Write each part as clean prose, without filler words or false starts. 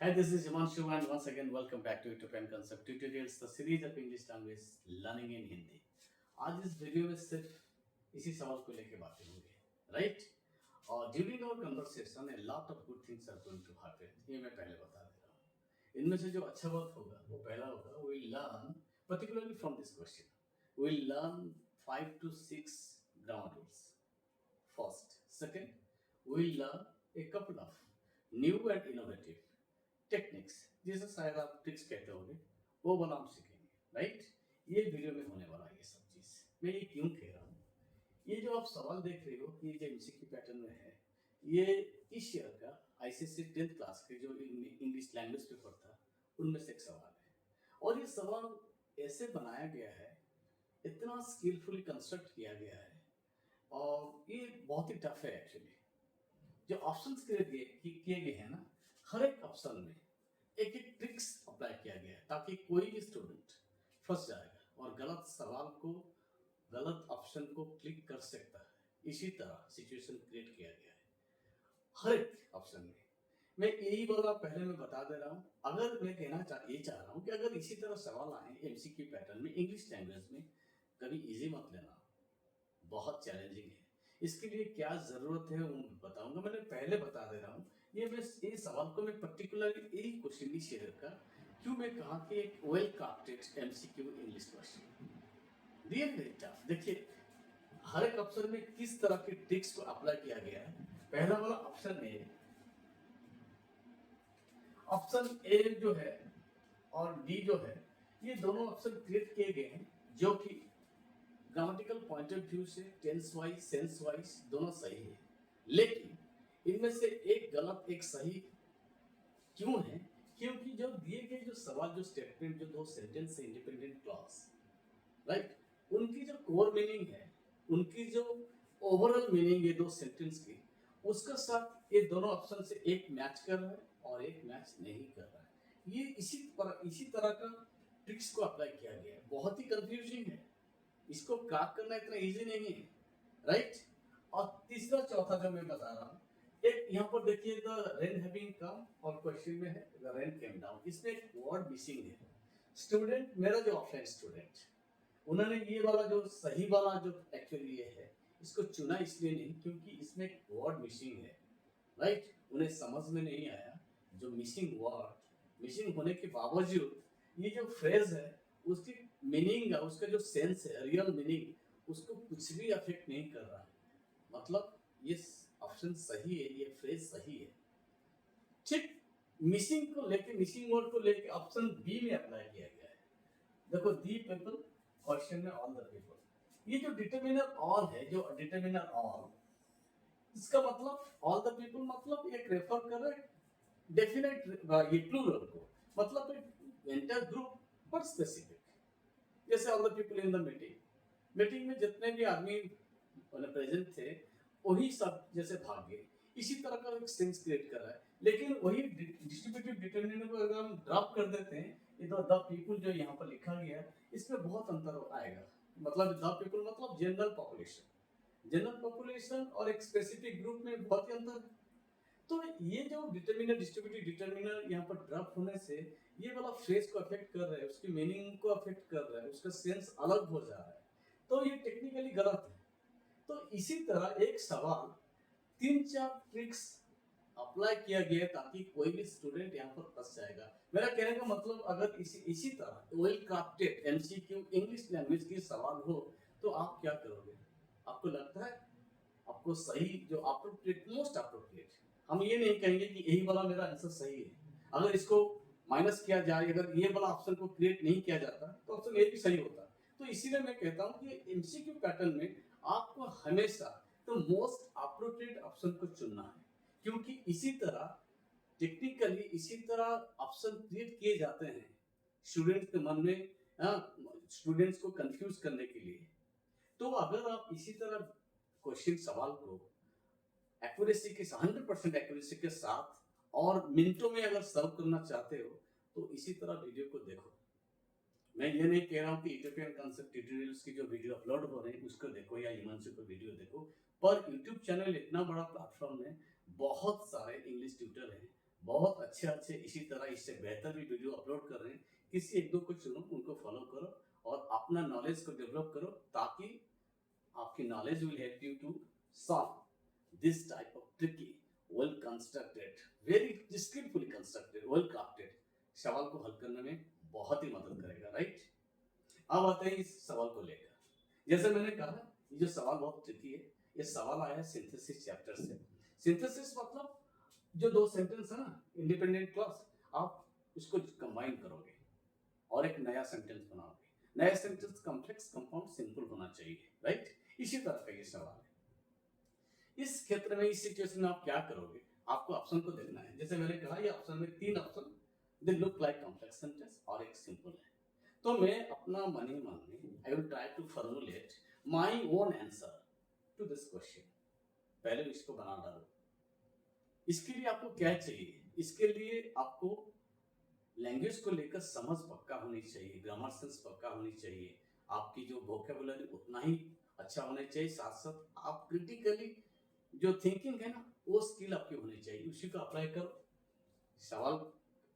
Hi, this is Himanshu and once again welcome back to Ethiopian Concept Tutorials, the series of English language learning in Hindi. आज इस video में सिर्फ इसी सवाल को लेके बातें होंगी, राइट? और during our conversation a lot of good things are going to happen, ये मैं पहले बता दे रहा हूँ। इनमें से जो अच्छा बात होगा वो पहला होगा, we will learn particularly from this question, we will learn 5 to 6 grammar rules. First, second, we will learn a couple of new and innovative techniques, जिसे शायद आप ट्रिक्स कहते होंगे, वो वाला हम सीखेंगे, राइट? ये वीडियो में होने वाला है ये सब चीज़। मैं ये क्यों कह रहा हूँ? ये जो आप सवाल देख रहे हो, ये जो एमसीक्यू पैटर्न में है, ये इस ईयर का आईसीएसई 10th क्लास के जो इंग्लिश लैंग्वेज पेपर था, उनमें से एक सवाल है। और ये सवाल ऐसे बनाया गया है, इतना स्किलफुली कंस्ट्रक्ट किया गया है, और ये बहुत ही टफ है एक्चुअली। जो ऑप्शंस किए गए हैं ना, हर एक ऑप्शन में एक एक ट्रिक्स अप्लाई किया गया है ताकि कोई भी स्टूडेंट फंस जाएगा और गलत सवाल को, गलत ऑप्शन को क्लिक कर सकता है। इसी तरह सिचुएशन क्रिएट किया गया है हर एक ऑप्शन में। मैं यही बोला, पहले मैं बता दे रहा हूँ, अगर मैं ये चाह रहा हूँ कि अगर इसी तरह सवाल आए एमसीक्यू पैटर्न में इंग्लिश लैंग्वेज में, कभी इजी मत लेना, बहुत चैलेंजिंग है। इसके लिए क्या जरूरत है वो बताऊंगा। मैंने पहले बता दे रहा हूँ, ये सवाल को मैं पर्टिकुलरली यही क्वेश्चन नहीं शेयर कर, क्यों मैं कहा कि एक well crafted MCQ English question, real very tough. देखिए हर एक ऑप्शन में किस तरह के ट्रिक्स को अप्लाई किया गया है। पहला वाला ऑप्शन ए जो है और डी जो है, ये दोनों ऑप्शन क्रिएट किए गए हैं जो कि ग्रामेटिकल पॉइंट ऑफ व्यू से टेंस वाइज सेंस वाइज दोनों सही है, लेकिन इनमें से एक गलत एक सही क्यों है? क्योंकि जो दिए गए जो सवाल, जो स्टेटमेंट, जो दो सेंटेंस से इंडिपेंडेंट क्लॉज, राइट, उनकी जो कोर मीनिंग है, उनकी जो ओवरऑल मीनिंग है दो सेंटेंस की, उसके साथ ये दोनों ऑप्शन से एक मैच कर रहा है और एक मैच नहीं कर रहा है। ये इसी तरह का ट्रिक्स को अप्लाई किया गया है। बहुत ही कंफ्यूजिंग है, इसको क्रैक करना इतना इजी नहीं है, राइट? और तीसरा चौथा जो मैं बता रहा हूँ, एक यहाँ पर देखिए, द रेन हैविंग कम, और क्वेश्चन में है द रेन केम डाउन, इसमें एक वर्ड मिसिंग है। स्टूडेंट, मेरा जो ऑफलाइन स्टूडेंट, उन्होंने ये वाला जो सही वाला जो एक्चुअली ये है, इसको चुना इसलिए नहीं क्योंकि इसमें एक वर्ड मिसिंग है, राइट? उन्हें समझ में नहीं आया जो मिसिंग वर्ड, मिसिंग होने के बावजूद ये जो फ्रेज है उसकी मीनिंग है, उसका जो सेंस है, रियल मीनिंग, उसको कुछ भी अफेक्ट नहीं कर रहा है। मतलब ये ऑप्शन सही है, ये फ्रेज सही है, ठीक। मिसिंग वर्ड को लेके ऑप्शन बी में अप्लाई किया गया है। देखो, दी पीपल, क्वेश्चन में ऑल द पीपल, ये जो डिटरमिनर ऑल है, जो डिटरमिनर ऑल, इसका मतलब ऑल द पीपल मतलब एक रेफर कर रहा है डेफिनेट ये प्लूरल को, मतलब एक एंटायर ग्रुप पर स्पेसिफिक। जैसे all the people in the meeting में जितने भी आदमी प्रेजेंट थे वही सब जैसे भाग गए, इसी तरह का एक सेंस क्रिएट कर रहा है। लेकिन वही डिस्ट्रीब्यूटिव डिटरमिनर को अगर हम ड्रॉप कर देते हैं, ये तो द पीपल जो यहाँ पर लिखा गया है, इसमें बहुत अंतर आएगा। मतलब द पीपल मतलब जनरल पॉपुलेशन और एक स्पेसिफिक ग्रुप में बहुत ही अंतर है। तो ये जो डिटरमिनर, डिस्ट्रीब्यूटिव डिटरमिनर यहाँ पर ड्रॉप होने से ये वाला फ्रेज को अफेक्ट कर रहा है, उसकी मीनिंग को अफेक्ट कर रहा है, उसका सेंस अलग हो जा रहा है, तो ये टेक्निकली गलत है। तो इसी तरह एक सवाल 3-4 ट्रिक्स अप्लाई किया गया ताकि कोई भी स्टूडेंट यहाँ पर फंस जाएगा। मेरा कहने का मतलब, अगर इसी तरह well crafted MCQ English language की सवाल हो तो आप क्या करोगे? आपको लगता है आपको सही जो अप्रोप्रिएट, मोस्ट अप्रोप्रिएट, हम ये नहीं कहेंगे कि यही वाला मेरा आंसर सही है, अगर इसको माइनस किया जाए, अगर ये वाला ऑप्शन को क्रिएट नहीं किया जाता तो ऑप्शन ए भी सही होता। तो इसीलिए मैं कहता हूँ कि एमसीक्यू पैटर्न में आपको हमेशा तो मोस्ट अप्रोप्रिएट ऑप्शन को चुनना है, क्योंकि इसी तरह टेक्निकली इसी तरह ऑप्शन क्रिएट किए जाते हैं स्टूडेंट्स के मन में, स्टूडेंट्स को कंफ्यूज करने के लिए। तो अगर आप इसी तरह क्वेश्चन सवाल को एक्यूरेसी के 100% एक्यूरेसी के साथ और मिनटों में अगर सॉल्व करना चाहते हो तो इसी तरह वीडियो को देखो। मैं ये नहीं कह रहा हूँ कि इथियोपियन कॉन्सेप्ट ट्यूटोरियल्स की जो वीडियो अपलोड हो रहे हैं उसको देखो या हिमांशु को वीडियो देखो, पर यूट्यूब चैनल इतना बड़ा प्लेटफॉर्म है, बहुत सारे इंग्लिश ट्यूटर हैं, बहुत अच्छे अच्छे इसी तरह इससे बेहतर भी वीडियो अपलोड कर रहे हैं। किसी एक दो को चुनो, उनको फॉलो करो और अपना नॉलेज को डेवलप करो, ताकि आपकी knowledge will help you to solve this type of tricky well constructed, very skillfully constructed, well crafted सवाल को हल करने में बहुत ही मदद करेगा, राइट। अब आते हैं इस सवाल को लेकर। जैसे मैंने कहा, ये जो सवाल बहुत ट्रिकी है, ये सवाल आया है सिंथेसिस चैप्टर से। सिंथेसिस मतलब जो दो सेंटेंस है ना, इंडिपेंडेंट क्लॉज, आप उसको कंबाइन करोगे और एक नया सेंटेंस बनाओगे। नया सेंटेंस कॉम्प्लेक्स, कंपाउंड, सिंपल होना चाहिए, राइट। इसी तरह का ये सवाल है। इस क्षेत्र में, इस सिचुएशन में आप क्या करोगे? आपको ऑप्शन को देखना है। जैसे मैंने कहा, ये ऑप्शन में 3 option they look like complex sentence और एक सिंपल है। तो मैं अपना मन ही मन में I will try to formulate my own answer to this question. पहले इसको बना डालो। इसके लिए आपको क्या चाहिए? इसके लिए आपको लैंग्वेज को लेकर समझ पक्का होनी चाहिए, ग्रामर सेंस पक्का होनी चाहिए, आपकी जो वोकैबुलरी उतना ही अच्छा होना चाहिए। साथ साथ आप क्रिटिकली जो थिंकिंग है ना, वो स्किल आपकी होनी चाहिए। उसी को अप्लाई करो, सवाल,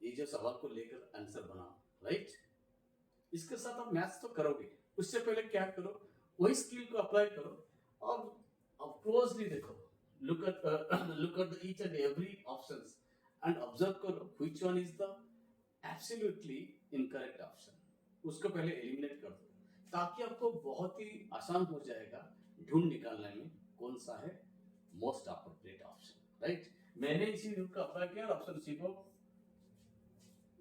ये जो सवाल को लेकर आंसर बनाओ, राइट। इसके साथ आप मैथ्स तो करोगे, उससे पहले क्या करो, वही स्किल को अप्लाई करो और अब क्लोजली देखो, look at the each and every options and observe करो which one is the absolutely incorrect option। उसको पहले एलिमिनेट कर दो, ताकि आपको बहुत ही आसान हो जाएगा ढूंढ निकालने में कौन सा है मोस्ट अप्रोप्रिएट ऑप्शन, राइट। मैंने इसी रूल का अप्लाई किया और ऑप्शन सी को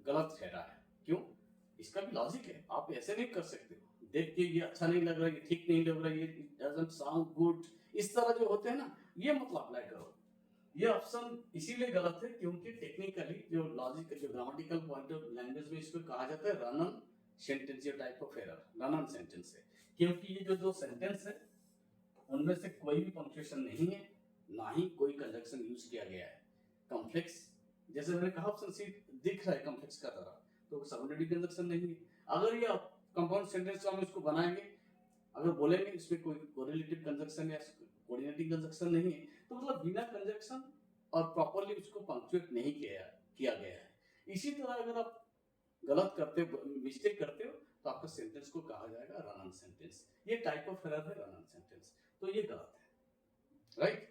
गलत ठहरा है। क्यों? इसका भी लॉजिक है। आप ऐसे नहीं कर सकते हो देख के ये अच्छा नहीं लग रहा है, ये ठीक नहीं लग रहा है, ये डजंट साउंड गुड, इस तरह जो होते हैं ना, ये मत अप्लाई करो। ये ऑप्शन इसीलिए गलत है क्योंकि टेक्निकली जो लॉजिक, जो ग्रामेटिकल पॉइंट ऑफ लैंग्वेज में इसको कहा जाता है रन ऑन सेंटेंस, ये type of error run on sentence है। क्योंकि ये जो दो सेंटेंस है उनमें से कोई भी पंक्चुएशन नहीं है, ना ही कोई कंजक्शन यूज किया गया है। कॉम्प्लेक्स, जैसे मैंने कहा ऑप्शन सी दिख रहा है कॉम्प्लेक्स का तरह, तो सबऑर्डिनेट कंजक्शन नहीं है। अगर ये कंपाउंड सेंटेंस हम इसको बनाएंगे, अगर बोलेंगे इसमें कोई कोरिलेटिव कंजक्शन या कोऑर्डिनेटिंग कंजक्शन नहीं है, तो मतलब बिना कंजक्शन और प्रॉपर्ली उसको पंक्चुएट नहीं किया गया है। इसी तरह अगर आप गलत करते हो, मिस्टेक करते हो, तो आपका सेंटेंस को कहा जाएगा रन ऑन सेंटेंस। ये टाइप ऑफ एरर है रन ऑन सेंटेंस, तो ये गलत है, राइट।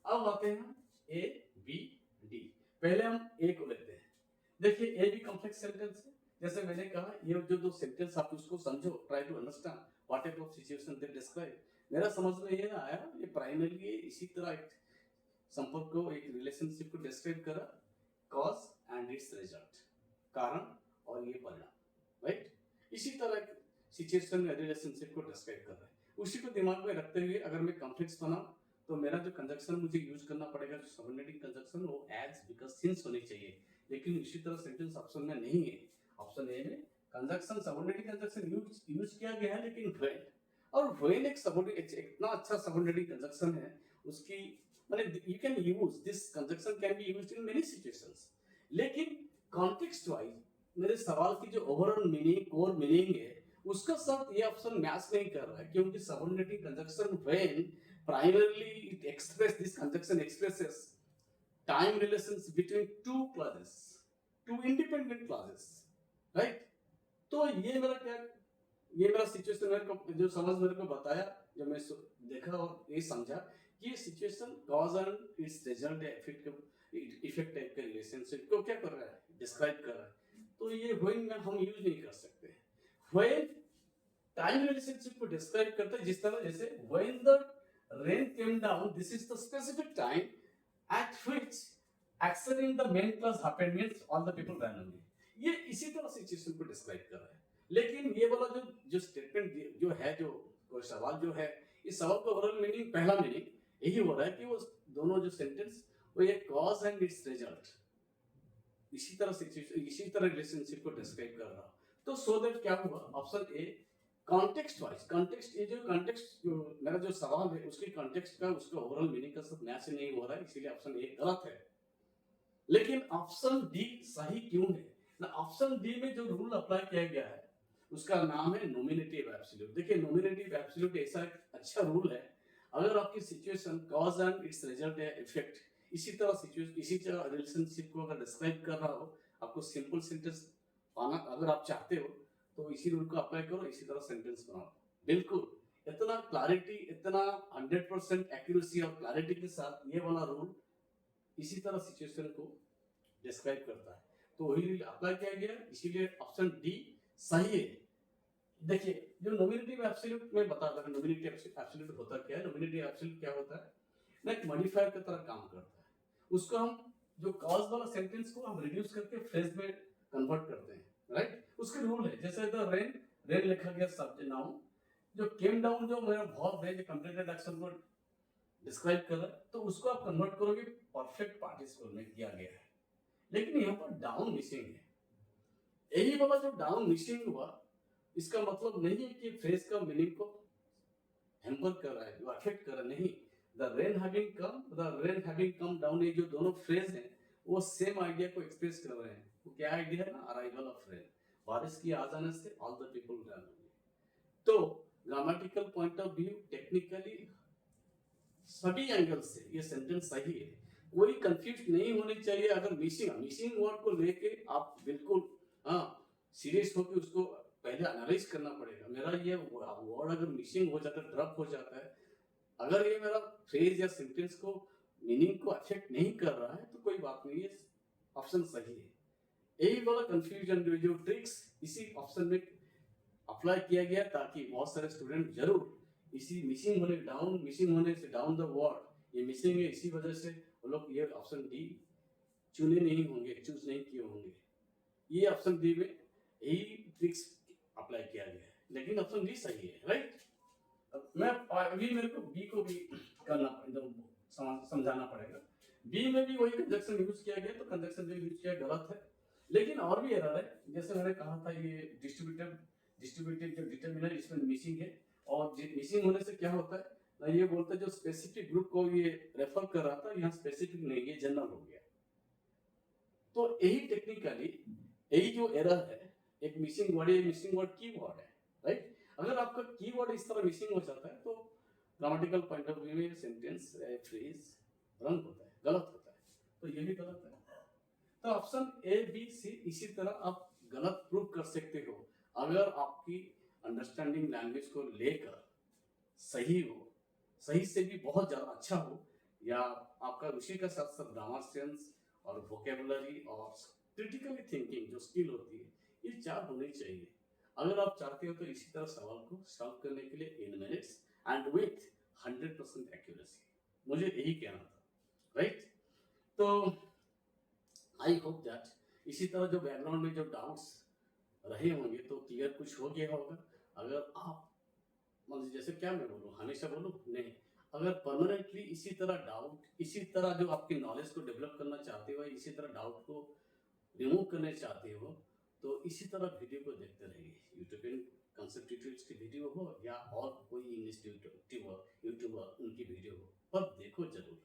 अब आते हैं ए बी डी। पहले हम ए को लेते हैं। देखिए ए भी कॉम्प्लेक्स सेंटेंस है। जैसे मैंने कहा, ये जो दो सेंटेंस आप उसको समझो, try to understand what type of situation they describe. मेरा समझ में ये आया, ये प्राइमरली इसी तरह एक संपर्क को, एक रिलेशनशिप को डिस्क्राइब करा, कॉज एंड इट्स रिजल्ट, कारण और ये परिणाम, राइट। इसी तरह सिचुएशन में रिलेशनशिप को डिस्क्राइब कर रहा है। उसी को दिमाग में रखते हुए अगर मैं कॉम्प्लेक्स बनाऊं, तो मेरा जो कंजक्शन मुझे यूज करना पड़ेगा, जो सबऑर्डिनेटिंग कंजक्शन, वो एज, बिकॉज, सिंस होनी चाहिए। लेकिन इसी तरह सेंटेंस ऑप्शन में नहीं है। ऑप्शन ए में कंजक्शन, सबऑर्डिनेटिंग कंजक्शन यूज किया गया है, लेकिन व्हेन, और व्हेन एक सबऑर्डिनेट, इतना अच्छा सबऑर्डिनेटिंग कंजक्शन है, उसकी मतलब you can use this conjunction, can be used in many situations. लेकिन कॉन्टेक्स्ट वाइज मेरे सवाल की जो ओवरऑल मीनिंग, कोर मीनिंग है, उसका साथ ये ऑप्शन मैच नहीं कर रहा है, क्योंकि subordinating conjunction when primarily it express, this conjunction expresses time relations between two clauses, two independent clauses, right। तो ये मेरा क्या, ये मेरा सिचुएशन मेरे को जो समझ मेरे को बताया, जब मैं देखा और ये समझा कि ये situation cause and it's result effect type का रिलेशनशिप को क्या कर रहा है, डिस्क्राइब कर रहा है। तो ये व्हेन में हम यूज नहीं कर सकते। व्हेन टाइम रिलेशनशिप को डिस्क्राइब करता है, जिस तरह जैसे when the rain came down, this is the specific time at which action in the main class happened, means all the people ran away। ये इसी तरह सिचुएशन को डिस्क्राइब कर रहा है। लेकिन ये वाला जो स्टेटमेंट जो है, जो कोई सवाल जो है, इस सवाल का ओवरऑल मीनिंग, पहला मीनिंग यही हो रहा है कि वो दोनों जो सेंटेंस, वो ये कॉज एंड इट्स रिजल्ट, इसी तरह सिचुएशन, इसी तरह रिलेशनशिप को डिस्क्राइब कर रहा। तो सो दैट क्या हुआ, option A context wise, context, ये जो कॉन्टेक्स्ट, मेरा जो सवाल है उसके कॉन्टेक्स्ट का, उसका ओवरऑल मीनिंग का सब मैच नहीं हो रहा है, इसीलिए ऑप्शन ए गलत है। लेकिन ऑप्शन डी सही क्यों है ना? ऑप्शन डी में जो रूल अप्लाई किया गया है उसका नाम है नोमिनेटिव एब्सोल्यूट। देखिए नोमिनेटिव एब्सोल्यूट ऐसा एक अच्छा रूल है, अगर आपकी situation cause and it's result या इफेक्ट इसी तरह सिचुएशन, इसी तरह रिलेशनशिप को अगर डिस्क्राइब कर रहा हो, आपको सिंपल सेंटेंस पाना अगर आप चाहते हो तो इसी रूल को अप्लाई करो, इसी तरह सेंटेंस बनाओ। बिल्कुल इतना क्लैरिटी, इतना 100% एक्यूरेसी और क्लैरिटी के साथ ये वाला रूल इसी तरह सिचुएशन को डिस्क्राइब करता है, तो वही रूल अप्लाई किया गया, इसीलिए ऑप्शन डी सही है। देखिए जो नॉमिनेटिव एब्सोल्यूट में बता रहा, नॉमिनेटिव एब्सोल्यूट होता क्या है, नॉमिनेटिव एब्सोल्यूट क्या होता है ना, एक मॉडिफायर की तरह काम करता है। उसको हम जो कॉज वाला सेंटेंस को हम रिड्यूस करके फ्रेज में कन्वर्ट करते हैं, राइट। उसके रूल है, जैसे द रेन, रेन लिखा गया सब्जेक्ट नाउन, जो केम डाउन जो मेरा वर्ब है, जो कंप्लीटेड एक्शन को डिस्क्राइब कर रहा है, तो उसको आप कन्वर्ट करोगे परफेक्ट पार्टिसिपल में किया गया है, लेकिन यहाँ पर डाउन मिसिंग है। यही वाला जो डाउन मिसिंग हुआ, इसका मतलब नहीं है कि फ्रेज का मीनिंग को हैम्पर कर रहा है, अफेक्ट कर रहा है, नहीं। The rain having come down, ये जो दोनों फ्रेज हैं वो सेम आइडिया को एक्सप्रेस कर रहे हैं। वो क्या आइडिया है ना, अराइवल ऑफ रेन, बारिश की आ जाने से ऑल द पीपल रन। तो grammatical point of view, technically सभी एंगल से ये सेंटेंस सही है, कोई कंफ्यूज नहीं होनी चाहिए। अगर मिसिंग वर्ड को लेके आप बिल्कुल सीरियस होकर उसको पहले एनालाइज करना पड़ेगा। मेरा ये वर्ड अगर मिसिंग हो जाता है, ड्रॉप हो जाता है, अगर ये मेरा फ्रेज या सेंटेंस को मीनिंग को अफेक्ट नहीं कर रहा है तो कोई बात नहीं है, ऑप्शन सही है। यही वाला कंफ्यूजन जो ट्रिक्स इसी ऑप्शन में अप्लाई किया गया, ताकि बहुत सारे स्टूडेंट जरूर इसी मिसिंग होने से डाउन द वर्ड, ये मिसिंग है, इसी वजह से वो लोग ये ऑप्शन डी चूज नहीं किए होंगे। ये ऑप्शन डी में यही ट्रिक्स अप्लाई किया गया है, लेकिन ऑप्शन डी सही है, राइट। मैं अभी मेरे को बी को भी करना समझाना पड़ेगा। बी में भी वही कंजक्शन यूज किया गया, तो कंजक्शन जो यूज किया गलत है, लेकिन और भी एरर है। जैसे मैंने कहा था, ये डिस्ट्रीब्यूटिव जो डिटरमिनर, इसमें मिसिंग है, और मिसिंग होने से क्या होता है ना, ये बोलता है जो स्पेसिफिक ग्रुप को ये रेफर कर रहा था, यहाँ स्पेसिफिक नहीं, ये जनरल हो गया। तो यही टेक्निकली यही जो एरर है, एक मिसिंग वर्ड कीवर्ड है, राइट। अगर आपका कीवर्ड इस तरह मिसिंग हो जाता है तो ग्रामेटिकल पॉइंट ऑफ व्यू में सेंटेंस फ्रेज रंग होता है, गलत होता है, तो ये भी गलत है। तो ऑप्शन ए बी सी इसी तरह आप गलत प्रूव कर सकते हो, अगर आपकी अंडरस्टैंडिंग लैंग्वेज को लेकर सही हो, सही से भी बहुत ज्यादा अच्छा हो, या आपका उसी का साथ साथ ग्रामर सेंस और वोकेबुलरी और क्रिटिकली थिंकिंग जो स्किल होती है, ये चार होनी चाहिए। अगर आप चाहते हो तो इसी तरह सवाल को सॉल्व करने के लिए इन मिनट्स एंड विथ 100% एक्यूरेसी, मुझे यही कहना था, राइट। तो आई होप दैट इसी तरह जो बैकग्राउंड में जो डाउट्स रहे होंगे तो क्लियर कुछ हो गया होगा। अगर आप मतलब जैसे क्या मैं बोलूँ, हमेशा बोलूँ नहीं, अगर परमानेंटली इसी तरह डाउट, इसी तरह जो आपकी नॉलेज को डेवलप करना चाहते हो, इसी तरह डाउट को रिमूव करने चाहते हो, तो इसी तरह वीडियो को देखते रहिए। यूट्यूबियन कंसेप्ट ट्यूटोरियल्स की वीडियो हो या और कोई इंग्लिश यूट्यूबर उनकी वीडियो हो, पर देखो जरूर।